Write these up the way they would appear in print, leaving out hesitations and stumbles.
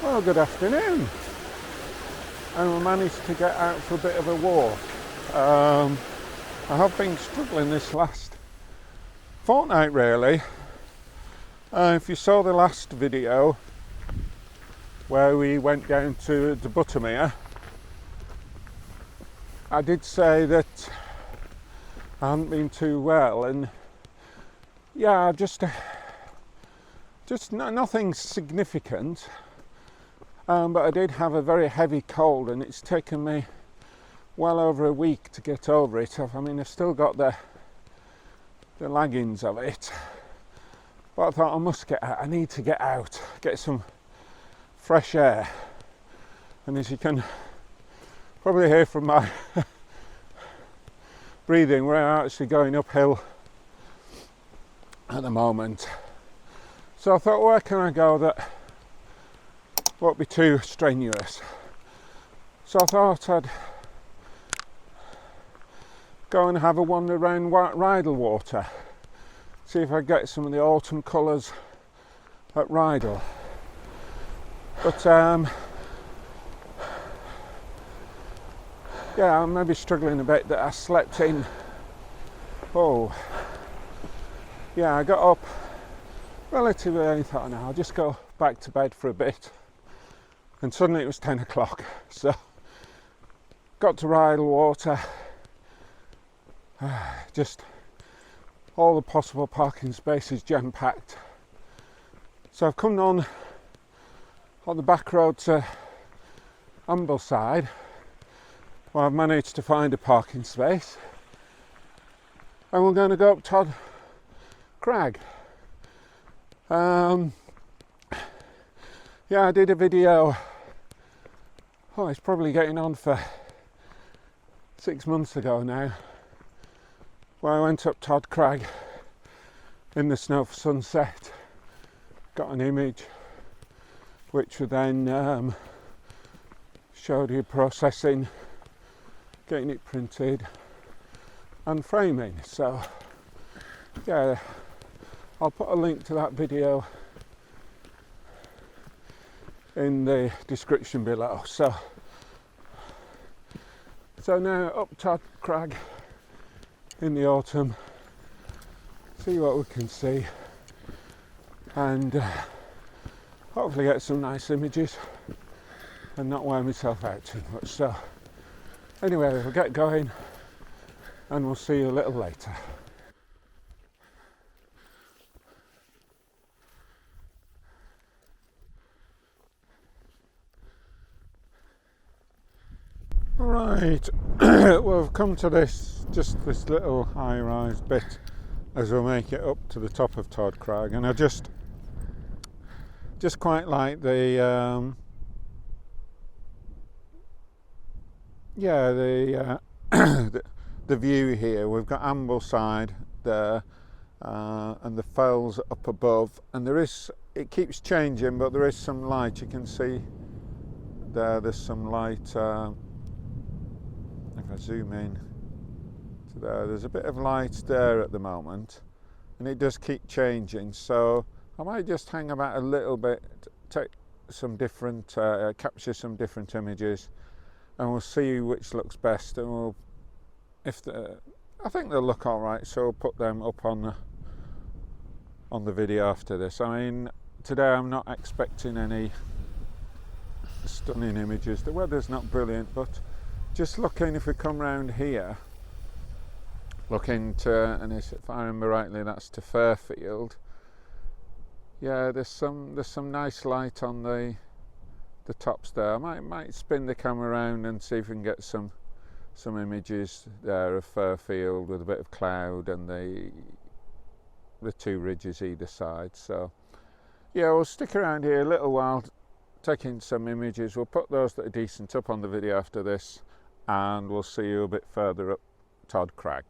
Well, good afternoon. And we managed to get out for a bit of a walk. I have been struggling this last fortnight really. If you saw the last video where we went down to the Buttermere, I did say that I hadn't been too well, and yeah, just nothing significant. But I did have a very heavy cold, and it's taken me well over a week to get over it. I mean, I've still got the laggings of it, but I thought I must get out. I need to get out, get some fresh air. And as you can probably hear from my breathing, we're actually going uphill at the moment. So I thought, where can I go that won't be too strenuous? So I thought I'd go and have a wander around Rydal Water, see if I get some of the autumn colours at Rydal. But yeah, I'm maybe struggling a bit that I slept in. Oh, yeah, I got up relatively early. I thought, no, I'll just go back to bed for a bit. And suddenly it was 10 o'clock. So got to Rydal Water. Just all the possible parking spaces jam-packed. So I've come on the back road to Ambleside, where I've managed to find a parking space, and we're going to go up Todd Crag. Yeah, I did a video, it's probably getting on for 6 months ago now, where I went up Todd Crag in the snow for sunset, got an image which would then showed you processing, getting it printed and framing. So yeah, I'll put a link to that video in the description below. So now up Todd Crag in the autumn, see what we can see, and hopefully get some nice images and not wear myself out too much. So anyway, we'll get going and we'll see you a little later. Right, well, we've come to this little high-rise bit as we make it up to the top of Todd Crag, and I just quite like the the view here. We've got Ambleside there, and the fells up above, and it keeps changing, but there is some light. You can see there's some light. If I zoom in to there's a bit of light there at the moment, and it does keep changing. So I might just hang about a little bit, take some different, capture some different images, and we'll see which looks best. And I think they'll look all right. So we'll put them up on the video after this. I mean, today I'm not expecting any stunning images. The weather's not brilliant, but just looking, if we come round here, looking to, and if I remember rightly, that's to Fairfield. Yeah, there's some nice light on the tops there. I might spin the camera around and see if we can get some images there of Fairfield with a bit of cloud and the two ridges either side. So yeah, we'll stick around here a little while taking some images. We'll put those that are decent up on the video after this, and we'll see you a bit further up Todd Crag.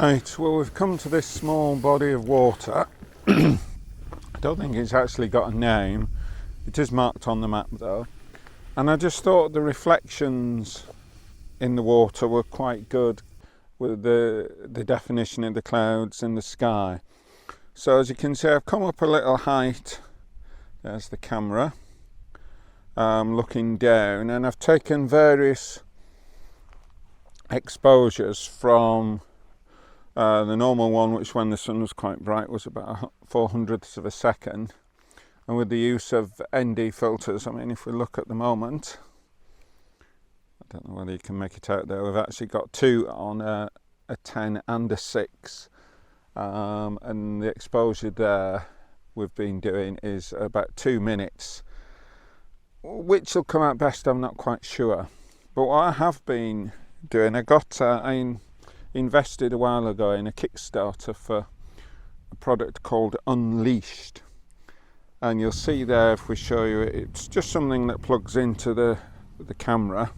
Right, well, we've come to this small body of water. I don't think it's actually got a name. It is marked on the map though. And I just thought the reflections in the water were quite good with the definition of the clouds in the sky. So as you can see, I've come up a little height. There's the camera. Looking down, and I've taken various exposures from the normal one, which when the sun was quite bright was about 400ths of a second, and with the use of ND filters. I mean, if we look at the moment, I don't know whether you can make it out there, we've actually got two on a 10 and a 6, and the exposure there we've been doing is about 2 minutes. Which will come out best, I'm not quite sure. But what I have been doing, I invested a while ago in a Kickstarter for a product called Unleashed. And you'll see there, if we show you it, it's just something that plugs into the camera.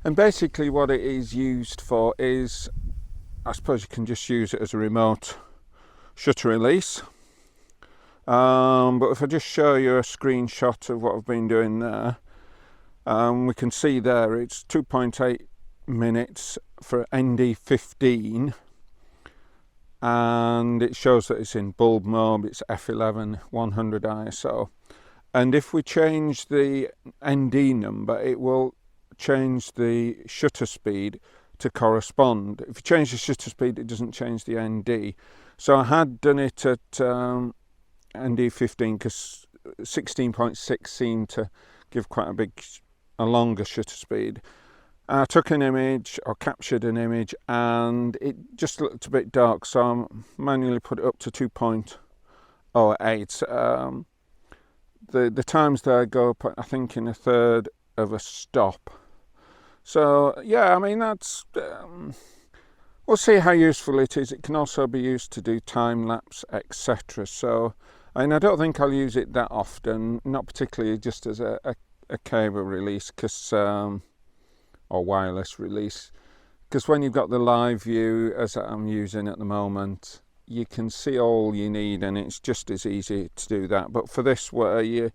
And basically what it is used for is, I suppose you can just use it as a remote shutter release. But if I just show you a screenshot of what I've been doing there, we can see there it's 2.8 minutes for ND15, and it shows that it's in bulb mode, it's f11 100 ISO, and if we change the ND number, it will change the shutter speed to correspond. If you change the shutter speed, it doesn't change the ND. So I had done it at ND15 because 16.6 seemed to give quite a longer shutter speed. I took an image, or captured an image, and it just looked a bit dark, so I manually put it up to 2.08. The times there go up, I think, in a third of a stop. So yeah, I mean, that's we'll see how useful it is. It can also be used to do time lapse, etc. So I don't think I'll use it that often, not particularly just as a cable release, or wireless release, because when you've got the live view as I'm using at the moment, you can see all you need, and it's just as easy to do that. But for this, where you're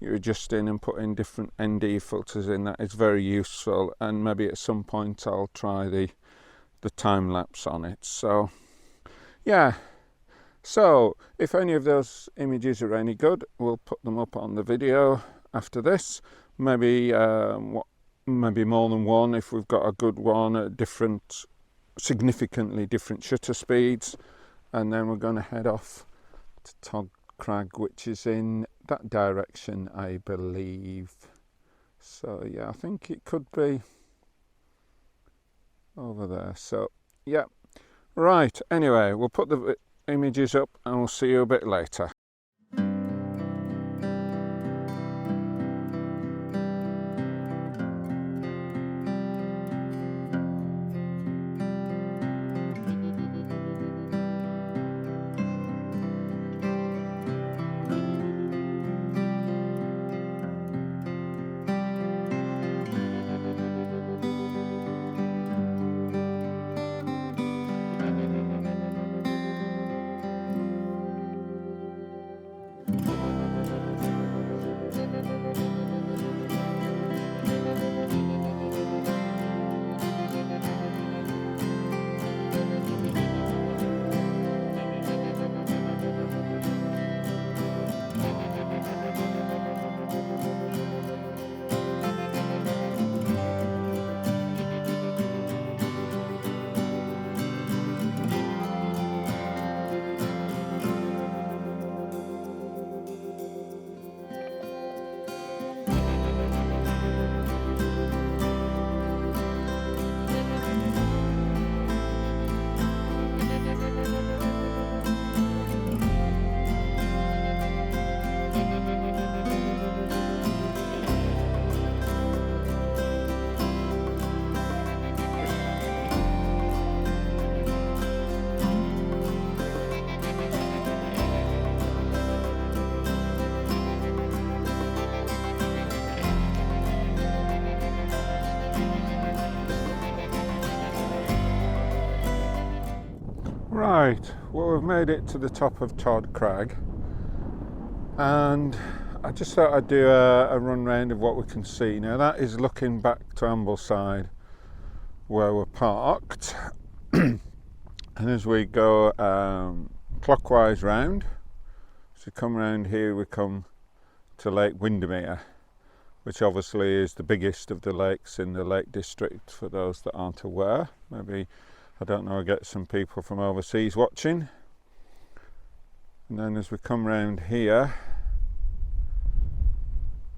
adjusting and putting different ND filters in, that is very useful, and maybe at some point I'll try the time lapse on it. So yeah, so if any of those images are any good, we'll put them up on the video after this. Maybe maybe more than one if we've got a good one at significantly different shutter speeds. And then we're going to head off to Todd Crag, which is in that direction, I believe. So yeah, I think it could be over there. So yeah, right, anyway, we'll put the images up and we'll see you a bit later. Right, well, we've made it to the top of Todd Crag, and I just thought I'd do a run round of what we can see. Now that is looking back to Ambleside where we're parked, and as we go clockwise round, as we come round here, we come to Lake Windermere, which obviously is the biggest of the lakes in the Lake District, for those that aren't aware. Maybe, I don't know, I get some people from overseas watching. And then as we come round here,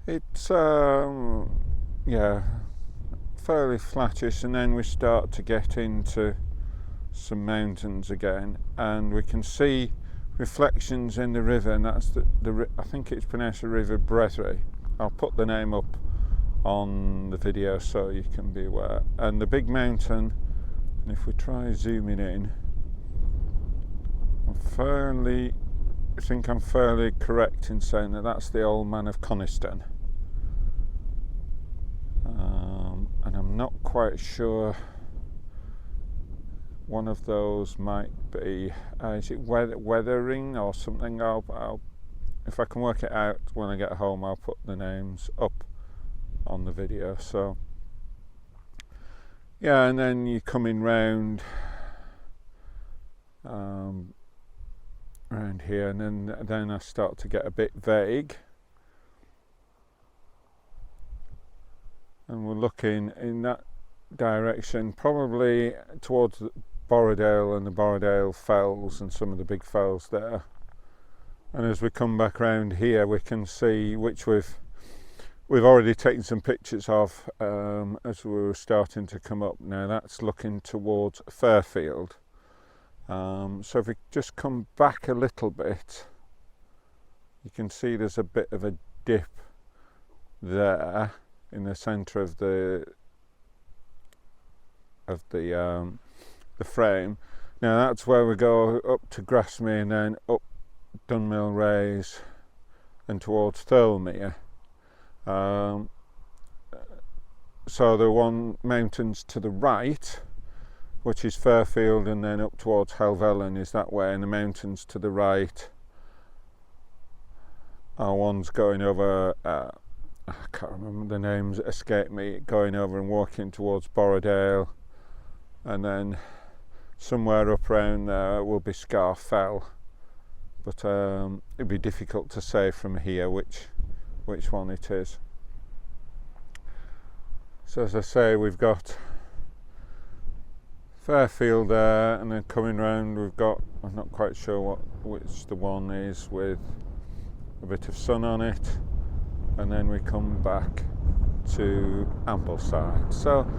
it's yeah, fairly flattish, and then we start to get into some mountains again, and we can see reflections in the river, and that's I think it's pronounced the River Brethren. I'll put the name up on the video so you can be aware. And the big mountain, and if we try zooming in, I think I'm fairly correct in saying that that's the Old Man of Coniston. And I'm not quite sure, one of those might be, is it Weathering or something? I'll if I can work it out when I get home, I'll put the names up on the video. So yeah, and then you're coming round around here, and then I start to get a bit vague, and we're looking in that direction, probably towards Borrowdale and the Borrowdale Fells and some of the big fells there. And as we come back round here, we can see, which we've already taken some pictures of as we were starting to come up. Now that's looking towards Fairfield. So if we just come back a little bit, you can see there's a bit of a dip there in the centre of the frame. Now that's where we go up to Grasmere, and then up Dunmill Raise and towards Thirlmere. So the one mountains to the right, which is Fairfield, and then up towards Helvellyn is that way, and the mountains to the right are ones going over, I can't remember the names, escape me, going over and walking towards Borrowdale, and then somewhere up around there will be Scar Fell, but it'd be difficult to say from here which one it is. So as I say, we've got Fairfield there, and then coming round we've got, I'm not quite sure which the one is with a bit of sun on it, and then we come back to Ambleside. So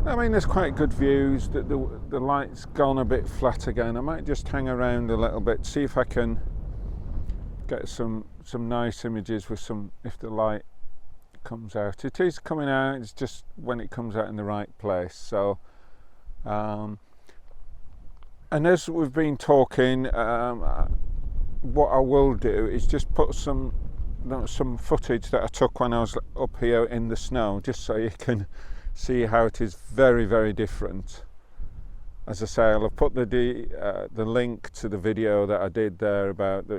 I mean, there's quite good views. That the light's gone a bit flat again. I might just hang around a little bit, see if I can get some nice images with some, if the light comes out. It is coming out, it's just when it comes out in the right place. So and as we've been talking, what I will do is just put some footage that I took when I was up here in the snow, just so you can see how it is very, very different. As I say, I'll have put the link to the video that I did there about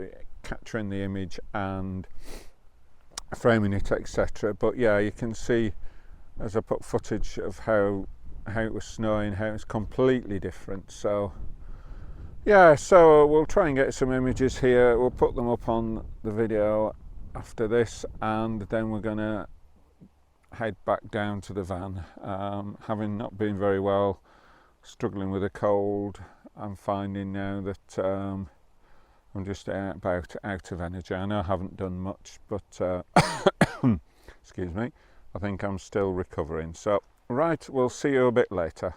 capturing the image and framing it, etc. But yeah, you can see as I put footage of how it was snowing, how it's completely different. So yeah, so we'll try and get some images here. We'll put them up on the video after this, and then we're gonna head back down to the van. Having not been very well, struggling with a cold, I'm finding now that I'm just about out of energy. I know I haven't done much, but excuse me, I think I'm still recovering. So right, we'll see you a bit later.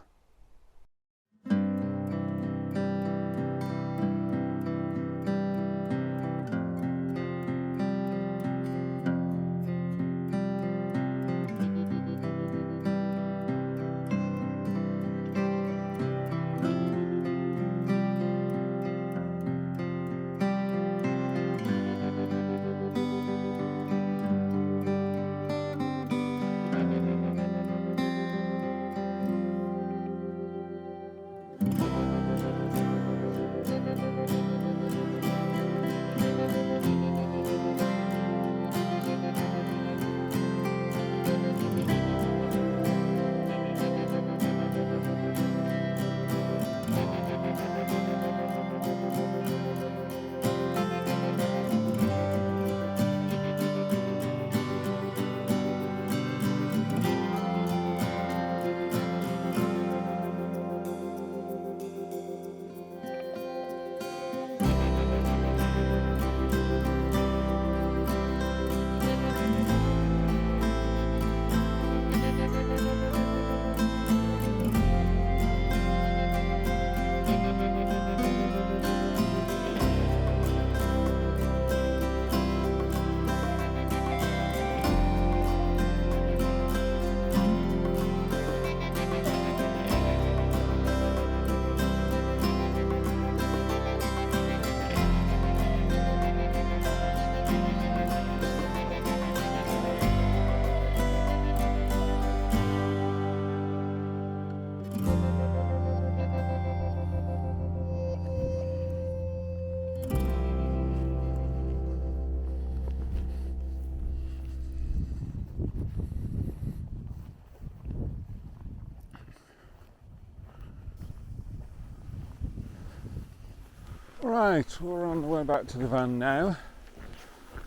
Right, we're on the way back to the van now.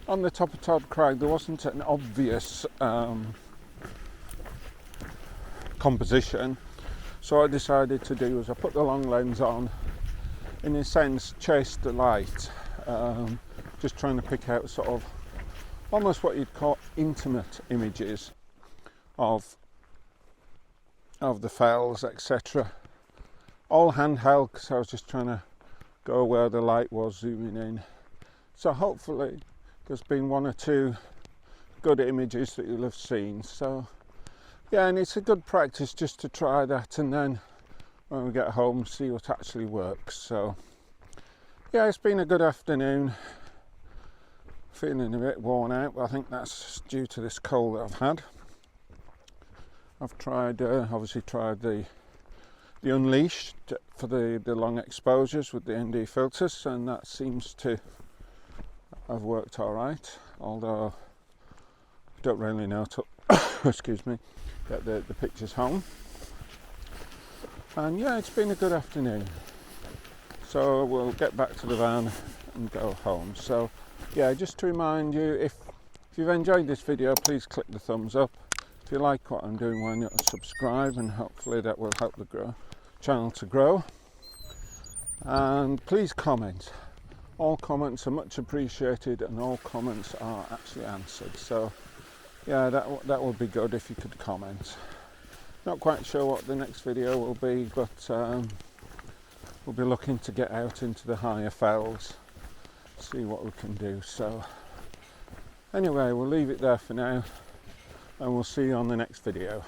On the top of Todd Crag there wasn't an obvious composition, so what I decided to do was I put the long lens on, in a sense chased the light, just trying to pick out sort of almost what you'd call intimate images of the fells, etc. All handheld, because I was just trying to go where the light was, zooming in. So hopefully there's been one or two good images that you'll have seen. So yeah, and it's a good practice just to try that, and then when we get home see what actually works. So yeah, it's been a good afternoon. Feeling a bit worn out, but I think that's due to this cold that I've had. I've tried, obviously tried the Unleashed for the long exposures with the ND filters, and that seems to have worked all right, although I don't really know to excuse me, get the pictures home. And yeah, it's been a good afternoon, so we'll get back to the van and go home. So yeah, just to remind you, if you've enjoyed this video, please click the thumbs up. If you like what I'm doing, why not subscribe, and hopefully that will help the channel to grow. And please comment. All comments are much appreciated, and all comments are actually answered. So yeah, that would be good if you could comment. Not quite sure what the next video will be, but we'll be looking to get out into the higher fells, see what we can do. So anyway, we'll leave it there for now, and we'll see you on the next video.